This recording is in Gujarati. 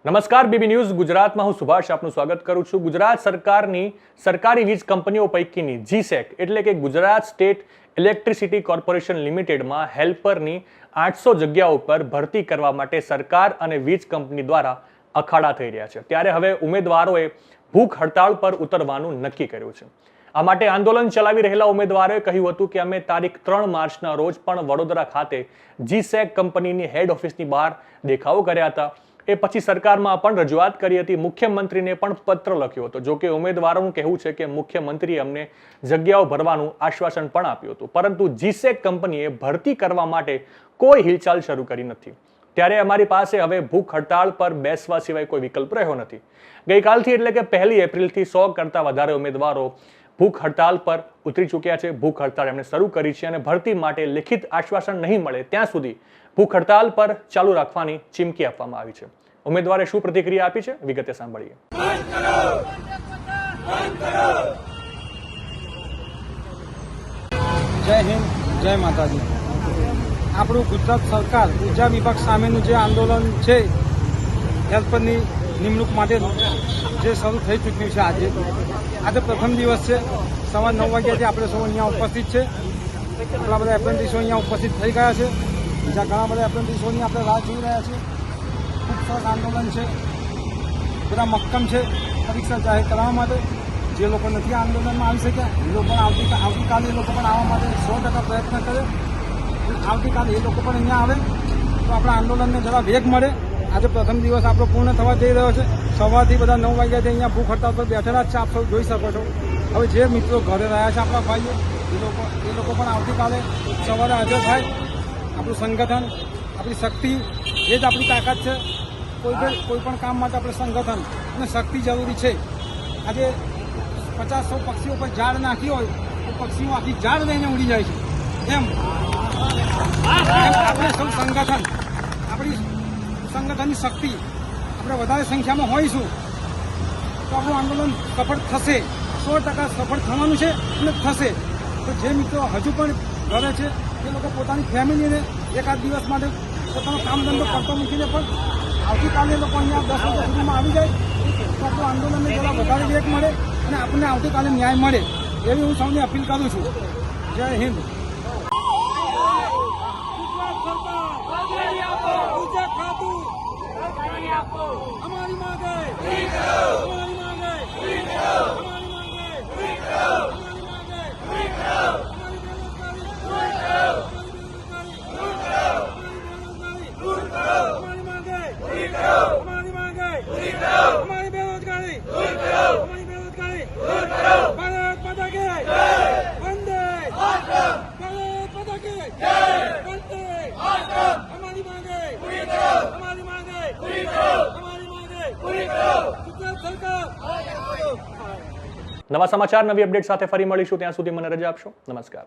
નમસ્કાર, બીબી ન્યૂઝ ગુજરાતમાં હું સુભાષ આપનું સ્વાગત કરું છું। ગુજરાત સરકારની સરકારી વીજ કંપનીઓ પૈકીની જીસેક એટલે કે ગુજરાત સ્ટેટ ઇલેક્ટ્રિસિટી કોર્પોરેશન લિમિટેડમાં હેલ્પરની 800 જગ્યાઓ પર ભરતી કરવા માટે સરકાર અને વીજ કંપની દ્વારા અખાડા થઈ રહ્યા છે। ત્યારે હવે ઉમેદવારોએ ભૂખ હડતાળ પર ઉતરવાનું નક્કી કર્યું છે। આ માટે આંદોલન ચલાવી રહેલા ઉમેદવારોએ કહ્યું હતું કે અમે તારીખ 3 માર્ચના રોજ પણ વડોદરા ખાતે જીસેક કંપનીની હેડ ઓફિસની બહાર દેખાવો કર્યા હતા। એ પછી સરકારમાં પણ રજૂઆત કરી હતી, મુખ્યમંત્રીને પણ પત્ર લખ્યો હતો। જો કે ઉમેદવારોનું કહેવું છે કે મુખ્યમંત્રીએ અમને જગ્યાઓ ભરવાનું આશ્વાસન પણ આપ્યું હતું, પરંતુ જીસેક કંપનીએ ભરતી કરવા માટે કોઈ હિલચાલ શરૂ કરી નથી। ત્યારે અમારી પાસે હવે ભૂખ હડતાળ પર બેસવા સિવાય કોઈ વિકલ્પ રહ્યો નથી। ગઈકાલથી એટલે કે 1 એપ્રિલથી 100 કરતાં વધારે ઉમેદવારો ભૂખ હડતાળ પર ઉતરી ચૂક્યા છે। ભૂખ હડતાળ એમણે શરૂ કરી છે અને ભરતી માટે લિખિત આશ્વાસન નહીં મળે ત્યાં સુધી ભૂખ હડતાળ પર ચાલુ રાખવાની ચીમકી આપવામાં આવી છે। ઉમેદવારે શું પ્રતિક્રિયા આપી છે, વિગતે સાંભળીએ। જય હિન્દ, જય માતાજી। આપણું ગુજરાત સરકાર ઉર્જા વિભાગ સામેનું જે આંદોલન છે હેલ્પરની નિમણૂક માટેનું જે શરૂ થઈ ચૂક્યું છે આજે પ્રથમ દિવસ છે। સવાર 9 વાગ્યાથી આપણે સૌ અહીંયા ઉપસ્થિત છે। એટલા બધા એપ્રેન્ટિસો અહીંયા ઉપસ્થિત થઈ ગયા છે। બીજા ઘણા બધા એપ્રેન્ટિસોની આપણે રાહ જોઈ રહ્યા છીએ। ખૂબ સરસ આંદોલન છે, બધા મક્કમ છે પરીક્ષા જાહેર કરવા માટે। જે લોકો નથી આંદોલનમાં આવી શક્યા એ લોકો પણ આવતીકાલે એ લોકો પણ આવવા માટે 100% પ્રયત્ન કરે। આવતીકાલે એ લોકો પણ અહીંયા આવે તો આપણા આંદોલનને જરા વેગ મળે। આજે પ્રથમ દિવસ આપણો પૂર્ણ થવા જઈ રહ્યો છે। સવારથી બધા 9 વાગ્યાથી અહીંયા ભૂખ હડતાળ પર બેઠેલા જ છે, આપ સૌ જોઈ શકો છો। હવે જે મિત્રો ઘરે રહ્યા છે આપણા ભાઈઓ એ લોકો પણ આવતીકાલે સવારે હાજર થાય। આપણું સંગઠન, આપણી શક્તિ એ જ આપણી તાકાત છે। કોઈ પણ કામ માટે આપણે સંગઠન અને શક્તિ જરૂરી છે। આજે 50-100 પક્ષીઓ પર ઝાડ નાખી હોય તો પક્ષીઓ આખી ઝાડ લઈને ઉડી જાય છે। એમ આપણે સૌ સંગઠન, આપણી સંગઠનની શક્તિ આપણે વધારે સંખ્યામાં હોઈશું તો આપણું આંદોલન સફળ થશે। 100% સફળ થવાનું છે અને થશે। તો જે મિત્રો હજુ પણ ઘરે છે એ લોકો પોતાની ફેમિલીને એકાદ દિવસ માટે પોતાનો કામ ધંધો કરતો મૂકીને પણ આવતીકાલે લોકો અહીંયા 10 વાગ્યા સુધીમાં આવી જાય તો આપણું આંદોલનને જરા વધારે વેગ મળે અને આપણને આવતીકાલે ન્યાય મળે એવી હું સૌને અપીલ કરું છું। જય હિન્દ। અમારી માંગે નવા સમાચાર, નવી અપડેટ સાથે ફરી મળીશું। ત્યાં સુધી મને રજા આપશો। નમસ્કાર।